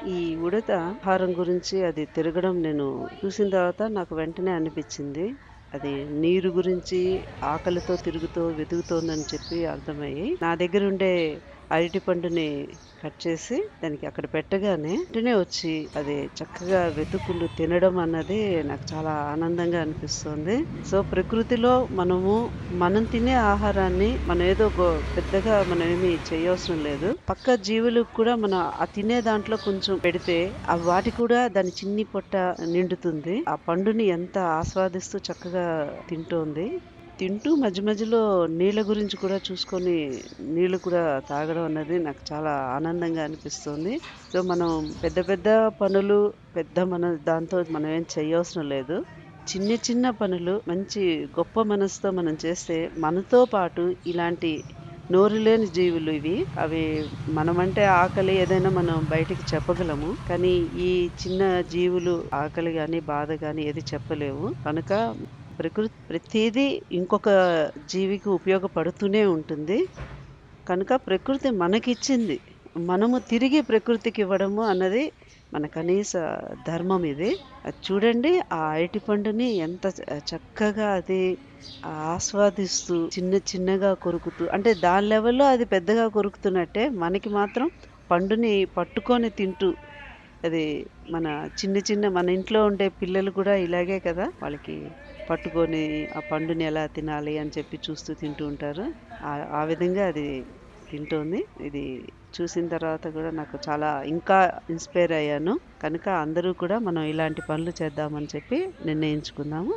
ఈ ఉడత ఆహారం గురించి అది తిరగడం నేను చూసిన తర్వాత నాకు వెంటనే అనిపించింది. అది నీరు గురించి ఆకలితో తిరుగుతూ వెతుకుతోందని చెప్పి అర్థమయ్యి, నా దగ్గరుండే అరటి పండుని కట్ చేసి దానికి అక్కడ పెట్టగానే వెంటనే వచ్చి అది చక్కగా వెతుక్కుంటూ తినడం అన్నది నాకు చాలా ఆనందంగా అనిపిస్తుంది. సో, ప్రకృతిలో మనం తినే ఆహారాన్ని మనం ఏదో పెద్దగా మనం ఏమి చేయవసరం లేదు. పక్క జీవులకు కూడా మనం ఆ తినే దాంట్లో కొంచెం పెడితే వాటి కూడా దాని చిన్ని పొట్ట నిండుతుంది. ఆ పండుని ఎంత ఆస్వాదిస్తూ చక్కగా తింటోంది. తింటూ మధ్య మధ్యలో నీళ్ళ గురించి కూడా చూసుకొని నీళ్ళు కూడా తాగడం అన్నది నాకు చాలా ఆనందంగా అనిపిస్తుంది. సో, మనం పెద్ద పెద్ద పనులు మన దాంతో మనం ఏం చేయవసరం లేదు. చిన్న చిన్న పనులు మంచి గొప్ప మనసుతో మనం చేస్తే మనతో పాటు ఇలాంటి నోరు లేని జీవులు ఇవి. అవి మనమంటే ఆకలి ఏదైనా మనం బయటికి చెప్పగలము. కానీ ఈ చిన్న జీవులు ఆకలి గాని, బాధ గాని ఏది చెప్పలేవు. కనుక ప్రతీదీ ఇంకొక జీవికి ఉపయోగపడుతూనే ఉంటుంది. కనుక ప్రకృతి మనకిచ్చింది. మనము తిరిగి ప్రకృతికివ్వడము అన్నది మన కనీస ధర్మం ఇది. అది చూడండి ఆ అరటి పండుని ఎంత చక్కగా అది ఆస్వాదిస్తూ చిన్న చిన్నగా కొరుకుతూ అంటే దాని లెవెల్‌లో అది పెద్దగా కొరుకుతున్నట్టే మనకి మాత్రం పండుని పట్టుకొని తింటూ అది మన మన ఇంట్లో ఉండే పిల్లలు కూడా ఇలాగే కదా! వాళ్ళకి పట్టుకొని ఆ పండుని ఎలా తినాలి అని చెప్పి చూస్తూ తింటూ ఉంటారు. ఆ విధంగా అది తింటోంది. ఇది చూసిన తర్వాత కూడా నాకు చాలా ఇంకా ఇన్‌స్పైర్ అయ్యాను. కనుక అందరూ కూడా మనం ఇలాంటి పనులు చేద్దామని చెప్పి నిర్ణయించుకున్నాము.